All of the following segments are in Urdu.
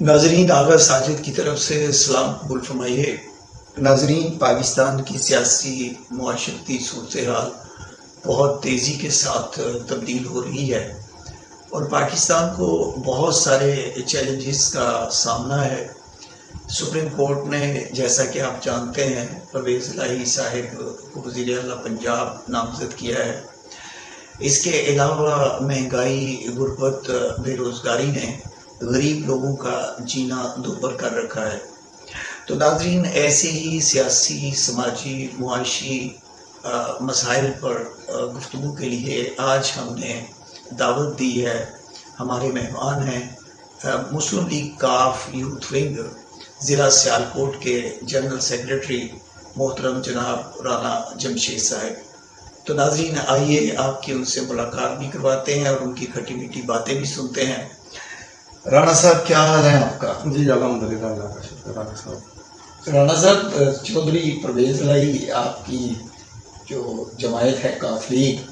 ناظرین، آغا ساجد کی طرف سے سلام قبول فرمائیے۔ ناظرین، پاکستان کی سیاسی معاشرتی صورتحال بہت تیزی کے ساتھ تبدیل ہو رہی ہے اور پاکستان کو بہت سارے چیلنجز کا سامنا ہے۔ سپریم کورٹ نے، جیسا کہ آپ جانتے ہیں، پرویز الہی صاحب کو وزیر اعلیٰ پنجاب نامزد کیا ہے۔ اس کے علاوہ مہنگائی، غربت، بے روزگاری نے غریب لوگوں کا جینا دوبر کر رکھا ہے۔ تو ناظرین، ایسے ہی سیاسی، سماجی، معاشی مسائل پر گفتگو کے لیے آج ہم نے دعوت دی ہے۔ ہمارے مہمان ہیں مسلم لیگ کاف یوتھ ونگ ضلع سیالکوٹ کے جنرل سیکریٹری محترم جناب رانا جمشید صاحب۔ تو ناظرین، آئیے آپ کی ان سے ملاقات بھی کرواتے ہیں اور ان کی کھٹی میٹھی باتیں بھی سنتے ہیں۔ رانا صاحب، کیا حال ہے آپ کا؟ جی الحمدللہ، اللہ کا شکر۔ رانا صاحب، رانا صاحب، چودھری پرویز الہی آپ کی جو جماعت ہے کاف لیگ،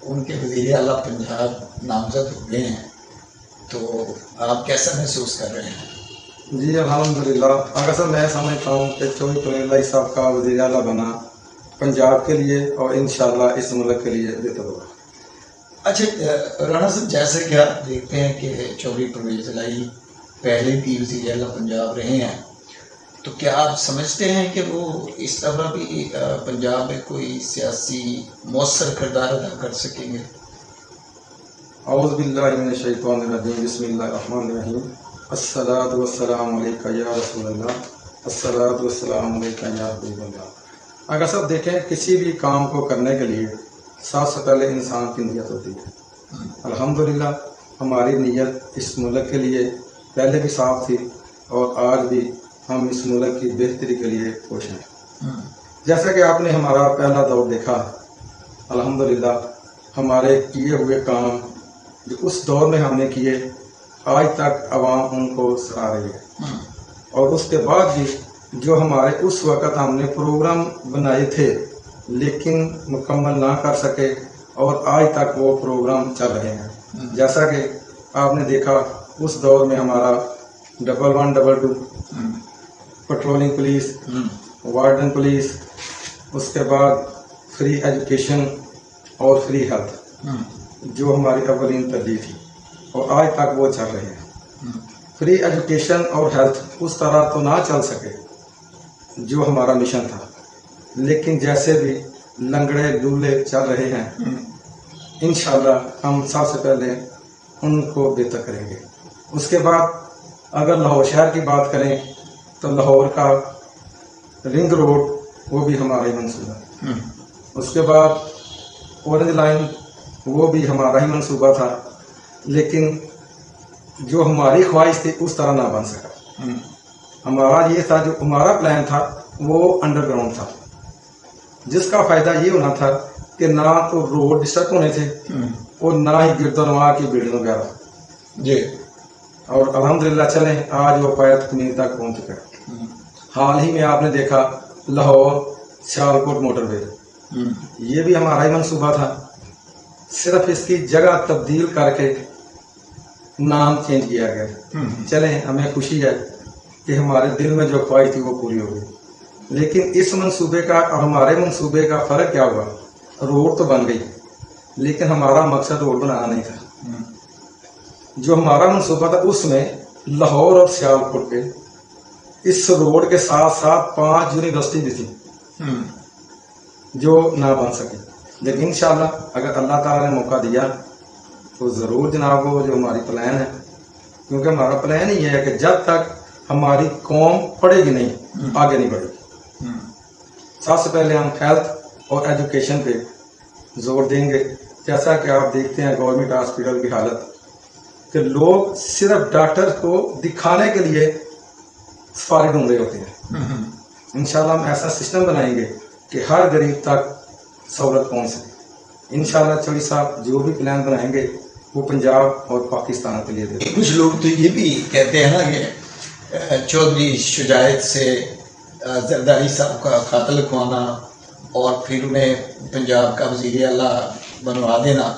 ان کے وزیر اعلیٰ پنجاب نامزد ہو گئے ہیں، تو آپ کیسا محسوس کر رہے ہیں؟ جی الحمدللہ، اگر سر میں سمجھتا ہوں کہ چودھری پرویز الہی صاحب کا وزیر اعلیٰ بنا پنجاب کے لیے اور انشاءاللہ اس ملک کے لیے بہتر ہوگا۔ اچھا رانا صاحب، جیسے کہ آپ دیکھتے ہیں کہ چودھری پرویز الہی پہلے بھی وزیر اعلیٰ پنجاب رہے ہیں، تو کیا آپ سمجھتے ہیں کہ وہ اس طرح بھی پنجاب میں کوئی سیاسی مؤثر کردار ادا کر سکیں گے؟ اعوذ باللہ من الشیطان الرجیم، بسم اللہ الرحمن الرحیم۔ الصلاۃ والسلام علیکہ یا رسول اللہ، الصلاۃ والسلام علیکہ یا حبیب اللہ۔ اگر سب دیکھیں، کسی بھی کام کو کرنے کے لیے سب سے پہلے انسان کی نیت ہوتی ہے۔ الحمدللہ ہماری نیت اس ملک کے لیے پہلے بھی صاف تھی اور آج بھی ہم اس ملک کی بہتری کے لیے خوش ہیں۔ جیسا کہ آپ نے ہمارا پہلا دور دیکھا، الحمدللہ ہمارے کیے ہوئے کام جو اس دور میں ہم نے کیے، آج تک عوام ان کو سراہ رہی ہے۔ اور اس کے بعد بھی جو ہمارے اس وقت ہم نے پروگرام بنائے تھے لیکن مکمل نہ کر سکے، اور آج تک وہ پروگرام چل رہے ہیں۔ جیسا کہ آپ نے دیکھا، اس دور میں ہمارا 1112 پٹرولنگ پولیس، وارڈن پولیس، اس کے بعد فری ایجوکیشن اور فری ہیلتھ، جو ہماری اولین ترجیح تھی اور آج تک وہ چل رہے ہیں۔ فری ایجوکیشن اور ہیلتھ اس طرح تو نہ چل سکے جو ہمارا مشن تھا، لیکن جیسے بھی لنگڑے لولے چل رہے ہیں، انشاءاللہ ہم سب سے پہلے ان کو بہتر کریں گے۔ اس کے بعد اگر لاہور شہر کی بات کریں تو لاہور کا رنگ روڈ وہ بھی ہمارا ہی منصوبہ ہے۔ اس کے بعد اورنج لائن وہ بھی ہمارا ہی منصوبہ تھا، لیکن جو ہماری خواہش تھی اس طرح نہ بن سکا۔ ہمارا یہ تھا، جو ہمارا پلان تھا وہ انڈر گراؤنڈ تھا، جس کا فائدہ یہ ہونا تھا کہ نہ تو روڈ ڈسٹرب ہونے تھے اور نہ ہی گرد و نواح کی بلڈنگ وغیرہ۔ جی، اور الحمدللہ چلیں آج وہ پایت کمین تک پہنچ چکا ہے۔ حال ہی میں آپ نے دیکھا لاہور سیالکوٹ موٹر وے، یہ بھی ہمارا ہی منصوبہ تھا، صرف اس کی جگہ تبدیل کر کے نام چینج کیا گیا۔ چلیں ہمیں خوشی ہے کہ ہمارے دل میں جو خواہش تھی وہ پوری ہو گئی، لیکن اس منصوبے کا اور ہمارے منصوبے کا فرق کیا ہوا؟ روڈ تو بن گئی لیکن ہمارا مقصد روڈ بنانا نہیں تھا۔ جو ہمارا منصوبہ تھا اس میں لاہور اور سیالکوٹ کے اس روڈ کے ساتھ ساتھ 5 یونیورسٹی بھی تھی جو نہ بن سکی، لیکن انشاءاللہ اگر اللہ تعالیٰ نے موقع دیا تو ضرور جناب وہ جو ہماری پلان ہے، کیونکہ ہمارا پلان ہی ہے کہ جب تک ہماری قوم پڑھے گی نہیں آگے نہیں بڑھے گی۔ سب سے پہلے ہم ہیلتھ اور ایجوکیشن پہ زور دیں گے۔ جیسا کہ آپ دیکھتے ہیں گورنمنٹ ہاسپٹل کی حالت، کہ لوگ صرف ڈاکٹر کو دکھانے کے لیے سفارش ڈھونڈ رہے ہوتے ہیں۔ انشاءاللہ ہم ایسا سسٹم بنائیں گے کہ ہر غریب تک سہولت پہنچ سکے۔ انشاءاللہ چودھری صاحب جو بھی پلان بنائیں گے وہ پنجاب اور پاکستان کے لیے دیں گے۔ کچھ لوگ تو یہ بھی کہتے ہیں نا کہ چودھری شجاعت سے زرداری صاحب کا خط لکھوانا اور پھر انہیں پنجاب کا وزیر اعلیٰ بنوا دینا،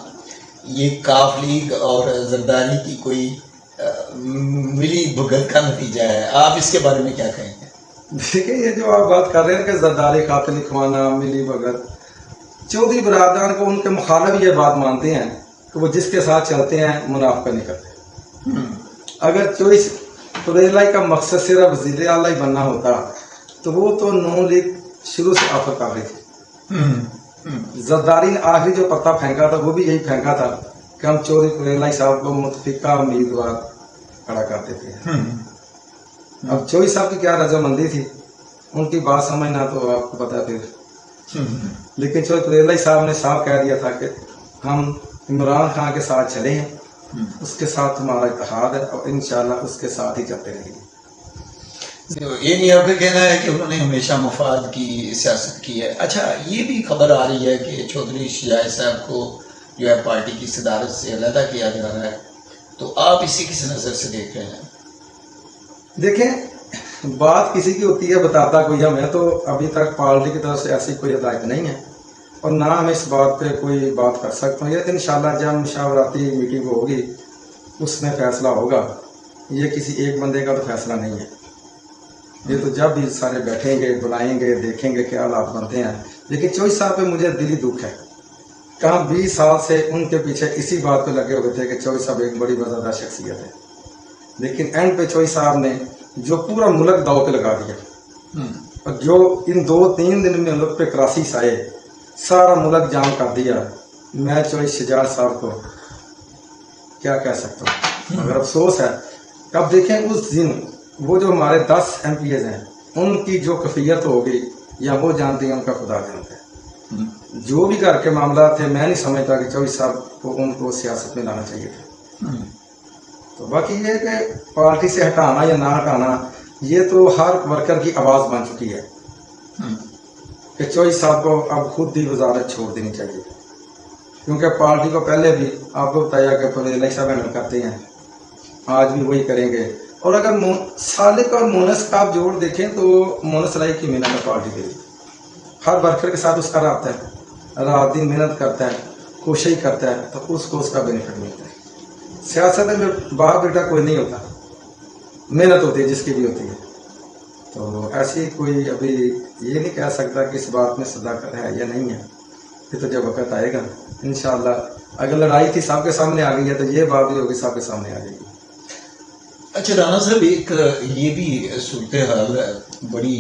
یہ کاف لیگ اور زرداری کی کوئی ملی بھگت کا نتیجہ ہے، آپ اس کے بارے میں کیا کہیں گے؟ دیکھیں یہ جو آپ بات کر رہے ہیں کہ زرداری قاتل اخوانہ ملی بھگت، چودھری برادران کو ان کے مخالف یہ بات مانتے ہیں کہ وہ جس کے ساتھ چلتے ہیں منافقت نہیں کرتے۔ اگر چوائس پریلائی کا مقصد صرف وزیر اعلیٰ ہی بننا ہوتا تو وہ تو نون لیگ شروع سے آفر کر رہی تھی۔ زرداری نے آخری جو پتہ پھینکا تھا وہ بھی یہی پھینکا تھا کہ ہم چودھری پریلائی صاحب کو متفقہ امیدوار کھڑا کرتے تھے۔ اب چودھری صاحب کی کیا رضامندی تھی، ان کی بات سمجھنا تو آپ کو پتا پھر، لیکن چودھری پریلائی صاحب نے صاف کہہ دیا تھا کہ ہم عمران خان کے ساتھ چلے ہیں، اس کے ساتھ ہمارا اتحاد ہے اور انشاءاللہ اس کے ساتھ ہی چلتے رہیں گے۔ یہ نہیں آپ کا کہنا ہے کہ انہوں نے ہمیشہ مفاد کی سیاست کی ہے؟ اچھا، یہ بھی خبر آ رہی ہے کہ چودھری شجاع صاحب کو جو ہے پارٹی کی صدارت سے علیحدہ کیا جا رہا ہے، تو آپ اسی کس نظر سے دیکھ رہے ہیں؟ دیکھیں بات کسی کی ہوتی ہے بتاتا کوئی ہمیں، تو ابھی تک پارٹی کی طرف سے ایسی کوئی ہدایت نہیں ہے اور نہ ہم اس بات پہ کوئی بات کر سکتے ہیں۔ یہ انشاءاللہ جب مشاورتی میٹنگ ہوگی اس میں فیصلہ ہوگا، یہ کسی ایک بندے کا تو فیصلہ نہیں ہے، یہ تو جب بھی سارے بیٹھیں گے بلائیں گے دیکھیں گے کیا حالات بنتے ہیں۔ لیکن چوہدری صاحب پہ مجھے دلی دکھ ہے کہ ہم 20 سال سے ان کے پیچھے اسی بات پہ لگے ہوئے تھے کہ چوہدری صاحب ایک بڑی وزادہ شخصیت ہے، لیکن اینڈ پہ چوہدری صاحب نے جو پورا ملک داؤ پہ لگا دیا اور جو ان 2-3 دن میں ملک پہ کرائسس آئے، سارا ملک جام کر دیا۔ میں چوہدری شجاع صاحب کو کیا کہہ سکتا ہوں، مگر افسوس ہے۔ اب دیکھیں اس دن وہ جو ہمارے 10 MPs ہیں ان کی جو کفیت ہوگی یا وہ جانتے ہیں ان کا خدا جانتا ہے۔ جو بھی گھر کے معاملات تھے میں نہیں سمجھتا کہ چوہدری صاحب کو ان کو سیاست میں لانا چاہیے تھا۔ تو باقی یہ ہے کہ پارٹی سے ہٹانا یا نہ ہٹانا یہ تو ہر ورکر کی آواز بن چکی ہے کہ چوہدری صاحب کو اب خود ہی وزارت چھوڑ دینی چاہیے، کیونکہ پارٹی کو پہلے بھی آپ کو بتایا کہ پریلائی صاحب ہینڈل کرتے ہیں، آج بھی وہی کریں گے۔ اور اگر سالک اور مونس کا آپ جوڑ دیکھیں تو مونس رائی کی محنت ہے پارٹی کے لیے، ہر ورکر کے ساتھ اس کا رابطہ ہے، رات دن محنت کرتا ہے، کوشش کرتا ہے، تو اس کو اس کا بینیفٹ ملتا ہے۔ سیاست میں باپ بیٹا کوئی نہیں ہوتا، محنت ہوتی ہے جس کی بھی ہوتی ہے۔ تو ایسی کوئی ابھی یہ نہیں کہہ سکتا کہ اس بات میں صداقت ہے یا نہیں ہے، یہ تو جب وقت آئے گا انشاءاللہ۔ اگر لڑائی تھی سب کے سامنے آ گئی ہے تو یہ بات بھی ہوگی سب کے سامنے آ جائے گی۔ اچھا رانا صاحب، ایک یہ بھی صورتحال بڑی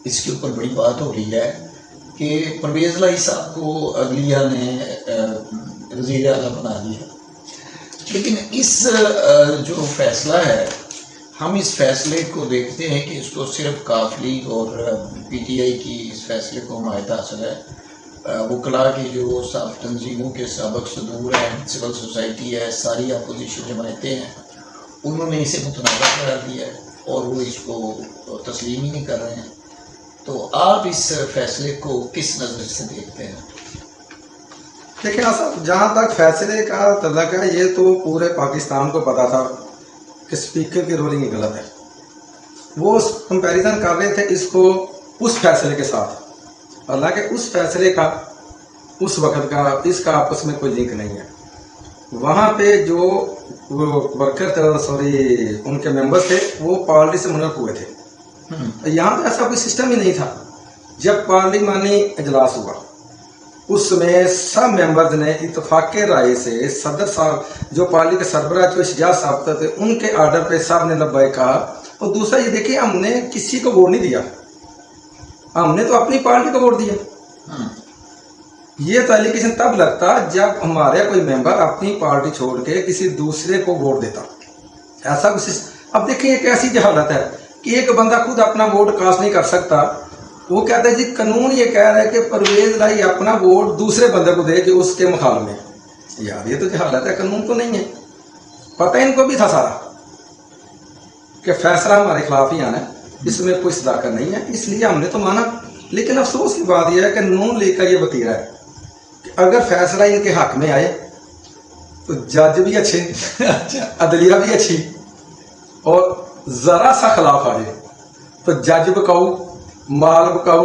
اس کے اوپر بڑی بات ہو رہی ہے کہ پرویز الہی صاحب کو عدلیہ نے وزیر اعلیٰ بنا دیا، لیکن اس جو فیصلہ ہے ہم اس فیصلے کو دیکھتے ہیں کہ اس کو صرف کاف لیگ اور PTI کی اس فیصلے کو حمایت حاصل ہے۔ وکلاء کی جو صاف تنظیموں کے سابق صدور ہیں، سول سوسائٹی ہے، ساری اپوزیشن جماعتیں ہیں، انہوں نے اسے متنازع قرار دیا ہے اور وہ اس کو تسلیم ہی نہیں کر رہے ہیں۔ تو آپ اس فیصلے کو کس نظر سے دیکھتے ہیں؟ دیکھیں صاحب، جہاں تک فیصلے کا تعلق ہے یہ تو پورے پاکستان کو پتا تھا کہ اسپیکر کی رولنگ ہی غلط ہے۔ وہ کمپیریزن کر رہے تھے اس کو اس فیصلے کے ساتھ، حالانکہ اس فیصلے کا اس وقت کا اس کا آپس میں کوئی لنک نہیں ہے۔ وہاں پہ جو ورکر ان کے ممبر تھے وہ پارلیمنٹ سے منعقد ہوئے تھے، یہاں پہ ایسا کوئی سسٹم ہی نہیں تھا۔ جب پارلیمانی اجلاس ہوا اس میں سب ممبرز نے اتفاق رائے سے صدر صاحب جو پارلی کے سربراہ جو شجاع صاحب تھے ان کے آرڈر پہ سب نے لبیک کہا۔ اور دوسرا یہ دیکھیں ہم نے کسی کو ووٹ نہیں دیا، ہم نے تو اپنی پارٹی کو ووٹ دیا۔ یہ تو ایلیگیشن تب لگتا جب ہمارے کوئی ممبر اپنی پارٹی چھوڑ کے کسی دوسرے کو ووٹ دیتا، ایسا کچھ۔ اب دیکھیں ایک ایسی جہالت ہے کہ ایک بندہ خود اپنا ووٹ کاسٹ نہیں کر سکتا، وہ کہتا ہے جی قانون یہ کہہ رہا ہے کہ پرویز الہی اپنا ووٹ دوسرے بندے کو دے کہ اس کے مخالف میں۔ یار یہ تو جہالت ہے، قانون تو نہیں ہے، پتہ ان کو بھی تھا سارا کہ فیصلہ ہمارے خلاف ہی آنا ہے، اس میں کوئی صداقت نہیں ہے، اس لیے ہم نے تو مانا۔ لیکن افسوس کی بات یہ ہے کہ نون لیگ کا یہ وتیرہ ہے کہ اگر فیصلہ ان کے حق میں آئے تو جج بھی اچھے، عدلیہ بھی اچھی، اور ذرا سا خلاف آ جائے تو جج بکاؤ، مال بکاؤ،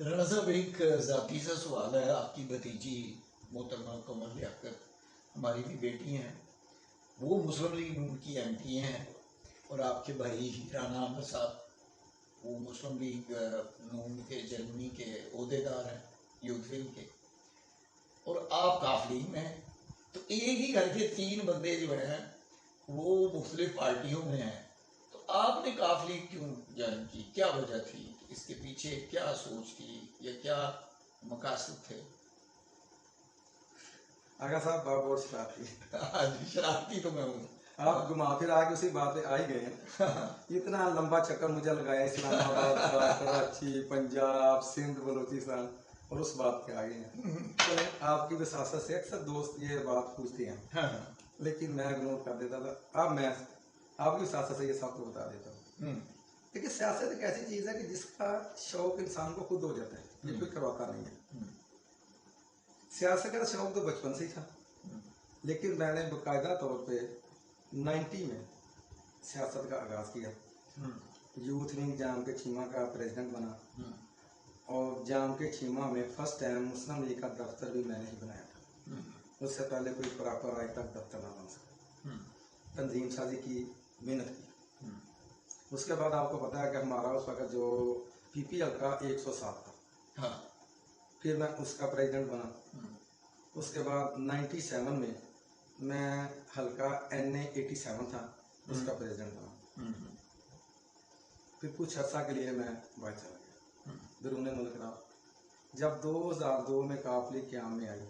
رانا صاحب ایک ذاتی سا سوال ہے. آپ کی بھتیجی محترمہ قمر لیاقت ہماری بھی بیٹی ہیں, وہ مسلم لیگ نون کی ایم پی ہیں, اور آپ کے بھائی رانا احمد صاحب وہ مسلم لیگ نون کے جرمنی کے عہدیدار ہیں, یوتھ ونگ کے, اور آپ کاف لیگ میں ہیں. تو ایک ہی گھر کے تین بندے جو ہیں وہ مختلف پارٹیوں میں ہیں, تو آپ نے کاف لیگ کیوں جوائن کی؟ کیا وجہ تھی اس کے پیچھے؟ کیا سوچ تھی یا کیا مقاصد تھے؟ آگا صاحب آپ بہت شرارتی ہیں. ہاں جی, شرارتی تو میں ہوں. آپ گھما پھر آگے اسی بات پہ آ ہی گئے ہیں. اتنا لمبا چکر مجھے لگایا اسلام آباد, کراچی, پنجاب, سندھ, بلوچستان, اور اس بات پہ آگے ہیں. چلے آپ کی وساست سے اکثر دوست یہ بات پوچھتے ہیں, لیکن میں اگنور کر دیتا تھا. اب میں آپ کی وساست سے یہ سب کو بتا دیتا ہوں. دیکھیے سیاست ایک ایسی چیز ہے کہ جس کا شوق انسان کو خود ہو جاتا ہے, یہ کوئی کرواتا نہیں ہے. سیاست کا شوق تو بچپن سے ہی تھا, لیکن میں نے باقاعدہ طور پہ 90 میں سیاست کا آغاز کیا. یوتھ ونگ جام کے چیمہ کا پریزیڈنٹ بنا, اور جام کے چیمہ میں فرسٹ ٹائم مسلم لیگ کا دفتر بھی میں نے ہی بنایا تھا. اس سے پہلے کوئی پراپر آج تک دفتر نہ بن سکا. تنظیم سازی کی, محنت کی. اس کے بعد آپ کو پتا ہے کہ ہمارا اس وقت جو پی پی ایل کا 107 تھا, پھر میں اس کا پریزیڈنٹ بنا. اس کے بعد 97 میں میں حلقہ NA 87 تھا, اس کا پریزیڈنٹ بنا. پھر کچھ عرصہ کے لیے میں باہر چلا گیا بیرون ملک رہا. جب 2002 میں کاف لیگ قیام میں آئی,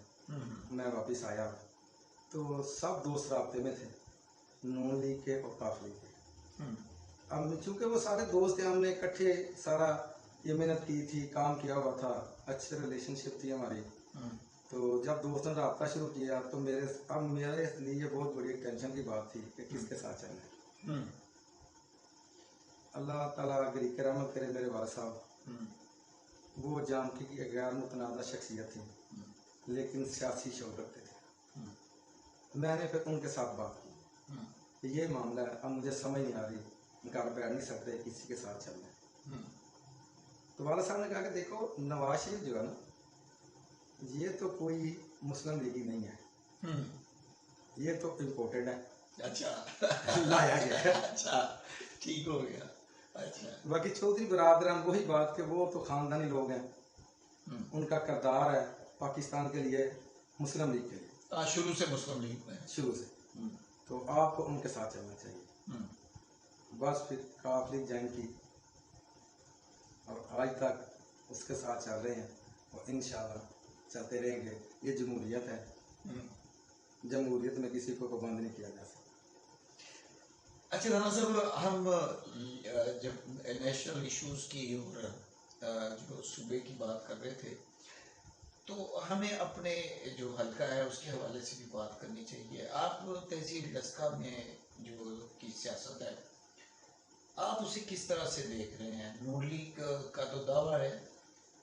میں واپس آیا تو سب دوست رابطے میں تھے, نون لیگ کے اور کاف لیگ کے. اب چونکہ وہ سارے دوست تھے, ہم نے اکٹھے سارا یہ محنت کی تھی, کام کیا ہوا تھا, اچھے ریلیشن شپ تھی ہماری. تو جب دوستوں نے رابطہ شروع کیا تو میرے لیے بہت بڑی ٹینشن کی بات تھی کہ کس کے ساتھ چلنا ہے. اللہ تعالیٰ گری کرامت کرے میرے والد صاحب, وہ جام کی غیر متنازع شخصیت تھی, لیکن سیاسی شعور رکھتے تھے. میں نے پھر ان کے ساتھ بات کی, یہ معاملہ ہے, اب مجھے سمجھ نہیں آ رہی, گھر بیٹھ نہیں سکتے, کسی کے ساتھ چلنا ہے. تو والد صاحب نے کہا کہ دیکھو نواز شریف جو ہے نا, یہ تو کوئی مسلم لیگی نہیں ہے, یہ تو امپورٹڈ ہے. اچھا, لایا گیا ہے. اچھا, ٹھیک ہو گیا. اچھا, باقی چودھری برادران وہی بات کہ وہ تو خاندانی لوگ ہیں, ان کا کردار ہے پاکستان کے لیے, مسلم لیگ کے لیے, شروع سے مسلم لیگ میں, شروع سے. تو آپ کو ان کے ساتھ چلنا چاہیے. بس پھر کاف لیگ جوائن کی, اور آج تک اس کے ساتھ چل رہے ہیں, اور انشاءاللہ چلتے رہیں گے. یہ جمہوریت ہے, جمہوریت میں کسی کو پابند نہیں کیا جا سکتا. اچھا رانا صاحب, ہم جب نیشنل ایشوز کی اور جو صوبے کی بات کر رہے تھے, تو ہمیں اپنے جو حلقہ ہے اس کے حوالے سے بھی بات کرنی چاہیے. آپ تحصیل ڈسکہ میں جو کی سیاست ہے, آپ اسے کس طرح سے دیکھ رہے ہیں؟ نون لیگ کا تو دعویٰ ہے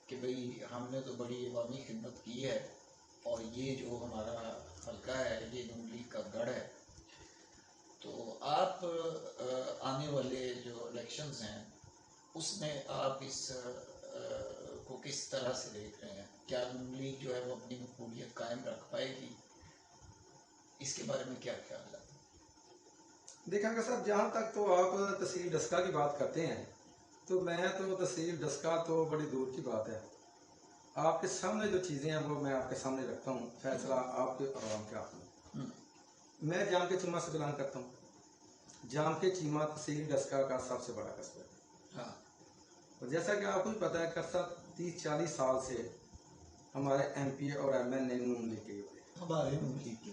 کہ بھئی ہم نے تو بڑی عوامی خدمت کی ہے, اور یہ جو ہمارا حلقہ ہے یہ نون لیگ کا گڑھ ہے. تو آپ آنے والے جو الیکشنز ہیں اس میں آپ اس کو کس طرح سے دیکھ رہے ہیں؟ کیا نون لیگ جو ہے وہ اپنی مقبولیت قائم رکھ پائے گی؟ اس کے بارے میں کیا خیال ہے؟ دیکھیں گا صاحب, جہاں تک تو آپ تحصیل ڈسکہ کی بات کرتے ہیں, تو میں تو تحصیل ڈسکہ تو بڑی دور کی بات ہے. آپ کے سامنے جو چیزیں ہیں وہ میں آپ کے سامنے رکھتا ہوں, فیصلہ آپ کے عوام کے ہاتھ میں. میں جام کے چیمہ سے بلانگ کرتا ہوں. جام کے چیمہ تحصیل ڈسکہ کا سب سے بڑا قصبہ ہے. اور جیسا کہ آپ کو بھی پتا ہے کہ 30-40 سال سے ہمارے MP اور MN نون لیگ کے ہوئے, ہمارے نون لیگ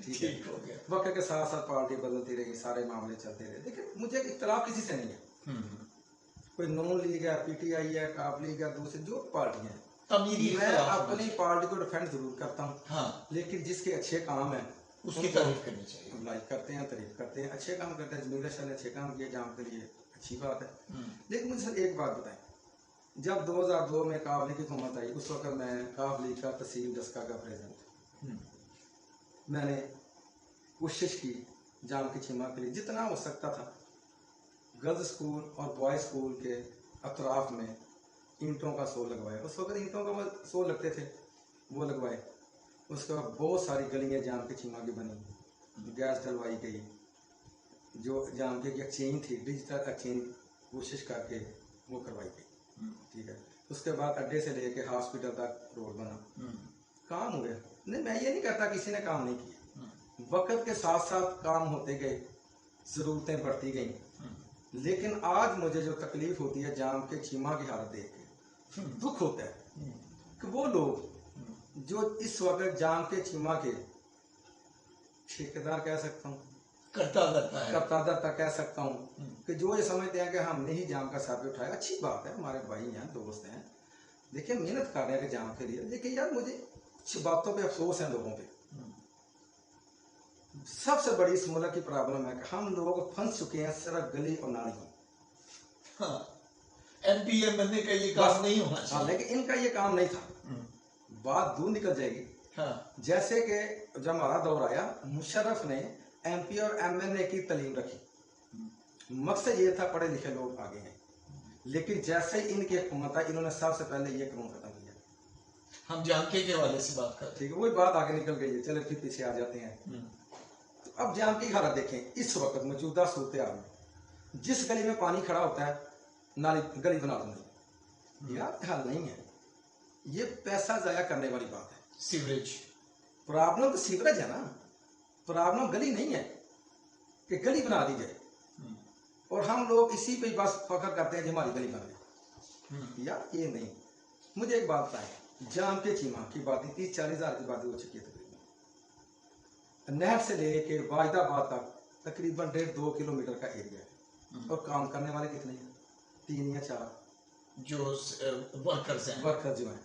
ٹھیک ہو گیا. وقت کے ساتھ ساتھ پارٹی بدلتی رہی, سارے معاملے چلتے رہے. دیکھیں مجھے اختلاف کسی سے نہیں ہے, کوئی نون لیگ ہے, PTI ہے, کاف لیگ ہے, دوسری جو پارٹیاں ہیں, میں اپنی پارٹی کو ڈیفینڈ ضرور کرتا ہوں, لیکن جس کے اچھے کام ہیں اس کی تعریف کرنی چاہیے. لائک کرتے ہیں, تعریف کرتے ہیں, اچھے کام کرتے ہیں. جمیل شاہ نے اچھے کام کیے جام کے لیے, اچھی بات ہے. لیکن مجھے سر ایک بات بتائیں, جب 2002 میں کاف لیگ کی حکومت آئی, اس وقت میں کاف لیگ کا تحصیل ڈسکہ کا پریزیڈنٹ تھا. میں نے کوشش کی جام کے چیمہ کے لیے جتنا ہو سکتا تھا, گرلز اسکول اور بوائز اسکول کے اطراف میں اینٹوں کا سو لگوائے. اس وقت اینٹوں کا وہ سو لگتے تھے وہ لگوائے. اس کے بعد بہت ساری گلیاں جام کے چیما کی بنی, گیس ڈلوائی گئی, جو جام کے ایکسچینج تھی ڈیجیٹل ایکسچینج کوشش کر کے وہ کروائی گئی. ٹھیک ہے. اس کے بعد اڈے سے لے کے ہاسپٹل تک روڈ بنا, کام ہوئے. نہیں میں یہ نہیں کہتا کسی نے کام نہیں کیا, وقت کے ساتھ ساتھ کام ہوتے گئے, ضرورتیں بڑھتی گئیں. لیکن آج مجھے جو تکلیف ہوتی ہے جام کے چیما کی حالت دیکھ کے دکھ ہوتا ہے کہ وہ لوگ جو اس وقت جام کے چیما کے ٹھیکیدار کہہ سکتا ہوں, کرتا دھرتا کہہ سکتا ہوں, کہ جو یہ سمجھتے ہیں کہ ہم نے ہی جام کا ساتھ اٹھایا. اچھی بات ہے, ہمارے بھائی ہیں, دوست ہیں, دیکھیں محنت کر رہے ہیں کہ جام کے لیے. لیکن یار مجھے کچھ باتوں پہ افسوس ہے لوگوں پہ. سب سے بڑی اس ملک کی پرابلم ہے کہ ہم لوگ پھنس چکے ہیں صرف گلی اور نالیوں. M P M L A کا یہ کام نہیں ہونا چاہیے. لیکن ان کا یہ کام نہیں تھا. بات دور نکل جائے گی. جیسے کہ جب ہمارا دور آیا مشرف نے ایم پی اور ایم ایل اے کی تعلیم رکھی. مقصد یہ تھا پڑھے لکھے لوگ آگے ہیں. لیکن جیسے ہی ان کی حکومت آئی انہوں نے سب سے پہلے یہ قانون ختم کیا. ہم جام کے حوالے سے بات کرتے ہیں. ٹھیک ہے, وہی بات آگے نکل گئی ہے, چلے پھر پیچھے آ جاتے ہیں. تو اب جام کی حالت دیکھیں اس وقت موجودہ صورتحال میں, جس گلی میں پانی کھڑا ہوتا ہے نالی گلی بنا دوں گی, یار حل نہیں ہے. یہ پیسہ ضائع کرنے والی بات ہے. سیوریج پرابلم تو سیوریج ہے نا, پرابلم گلی نہیں ہے کہ گلی بنا دی جائے اور ہم لوگ اسی پہ بس فخر کرتے ہیں کہ ہماری گلی بن گئی. یار یہ نہیں. مجھے ایک بات بتائیں, جام کے چیما کی باتیں 30-40 ہزار کی باتیں ہو چکی ہے تقریباً. نہر سے لے کے واجد آباد تک تقریباً 1.5-2 کلومیٹر کا ایریا ہے. اور کام کرنے والے کتنے ہیں؟ 3 یا 4 جو ورکرز ہیں, ورکر جو ہیں.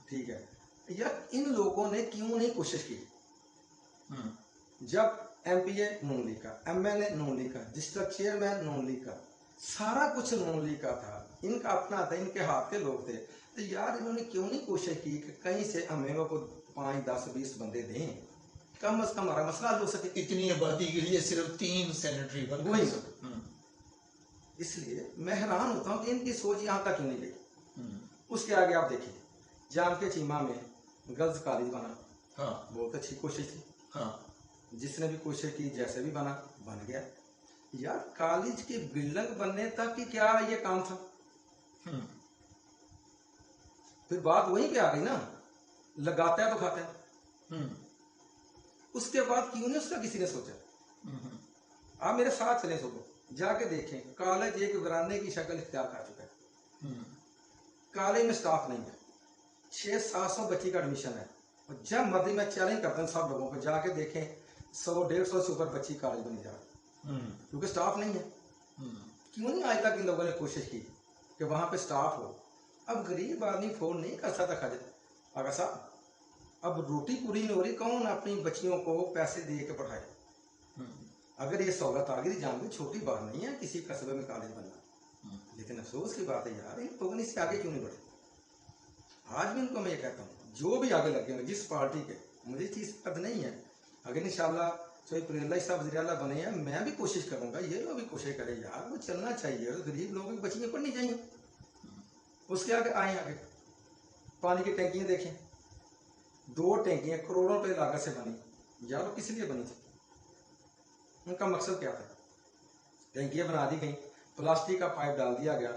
ٹھیک ہے. یار ان لوگوں نے کیوں نہیں کوشش کی؟ جب M P A Noon League کا, M L A Noon League کا, ڈسٹرکٹ چیئرمین نون لیگ کا, سارا کچھ نون لیگ کا تھا, ان کا اپنا تھا, ان کے ہاتھ کے لوگ تھے. تو یار انہوں نے کیوں نہیں کوشش کی کہ کہیں سے ہمیں کو 5-10-20 بندے دیں, کم از کم ہمارا مسئلہ حل ہو سکے. اتنی آبادی کے لیے صرف 3 سینیٹری وہی. اس لیے میں حیران ہوتا ہوں کہ ان کی سوچ یہاں تک کیوں نہیں گئی. اس کے آگے آپ دیکھیں جام کے چیما میں گرلز کالج بنا, بہت اچھی کوشش تھی. جس نے بھی کوشش کی جیسے بھی بنا بن گیا. یار کالج کی بلڈنگ بننے تک کی کیا یہ کام تھا؟ پھر بات وہیں پہ آ گئی نا, لگاتا ہے تو کھاتا ہے. اس کے بعد کیوں نہیں اس کا کسی نے سوچا؟ آپ میرے ساتھ چلیں, سو جا کے دیکھیں کالج ایک ویرانے کی شکل اختیار کر چکا ہے. کالج میں سٹاف نہیں ہے, 600-700 بچی کا ایڈمیشن ہے. اور جب مرضی میں چیلنج کرتا ہوں سب لوگوں کو, جا کے دیکھیں 100-150 سے اوپر بچی کالج بنی جا رہی, کیونکہ سٹاف نہیں ہے. کیوں نہیں آج تک ان لوگوں نے کوشش کی کہ وہاں پہ سٹاف ہو؟ اب غریب آدمی فون نہیں کر سکتا خرچ. آگا صاحب اب روٹی پوری نہیں ہو رہی, کون اپنی بچیوں کو پیسے دے کے پڑھائے؟ اگر یہ سہولت آ گئی جان بھی چھوٹی بات نہیں ہے کسی قصبے میں کالج بننا. لیکن افسوس کی بات ہے یار ان لوگوں نے اس سے آگے کیوں نہیں بڑھے. آج بھی ان کو میں یہ کہتا ہوں جو بھی آگے لگے ہیں جس پارٹی کے, مجھے چیز پتہ نہیں ہے, اگر انشاءاللہ سید اللہ صاحب وزیر اعلیٰ بنے ہیں میں بھی کوشش کروں گا, یہ لوگ بھی کوشش کریں. یار وہ چلنا چاہیے, غریب لوگوں کی بچیاں پڑھنی چاہیے. اس کے آگے آئیں, آگے پانی کی ٹینکیاں دیکھیں, 2 ٹینکیاں کروڑوں روپے لاگت سے بنی. یار وہ کس لیے بنی تھی؟ ان کا مقصد کیا تھا؟ ٹینکیاں بنا دی گئیں, پلاسٹک کا پائپ ڈال دیا گیا,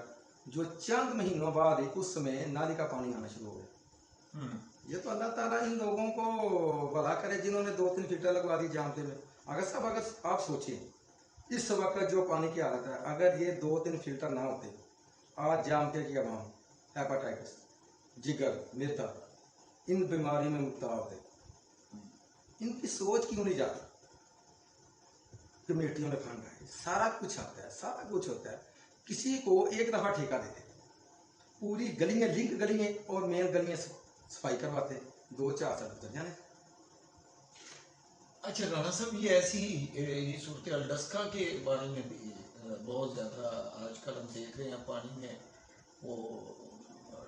جو چند مہینوں بعد اس میں نالی کا پانی آنا شروع ہو گیا. یہ تو اللہ تعالیٰ ان لوگوں کو بھلا کرے جنہوں نے 2-3 فلٹر لگوا دی جامتے میں. اگر آپ سوچیں اس وقت جو پانی کی حالت ہے, اگر یہ 2-3 فلٹر نہ ہوتے آج جامتے کی عوام ہیپاٹائٹس, جگر, میدا ان بیماری میں مبتلا ہوتے. ان کی سوچ کیوں نہیں جاتی؟ کمیٹیوں نے فنڈ ہے, سارا کچھ آتا ہے, سارا کچھ ہوتا ہے. کسی کو ایک دفعہ ٹھیکہ دیتے, پوری گلیاں لنک گلیاں اور مین گلیاں صفائی کرواتے, 2-4 سال گزر جانے. اچھا رانا صاحب, یہ ایسی صورتحال ڈسکا کے بارے میں بھی بہت زیادہ آج کل ہم دیکھ رہے ہیں, پانی میں وہ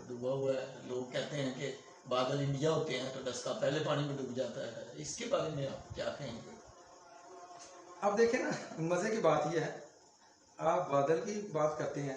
ڈوبا ہوا ہے. لوگ کہتے ہیں کہ بادل انڈیا ہوتے ہیں تو ڈسکا پہلے پانی میں ڈوب جاتا ہے. اس کے بارے میں آپ کیا کہیں گے؟ اب دیکھیں نا, مزے کی بات یہ ہے, آپ بادل کی بات کرتے ہیں,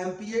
MPA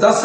10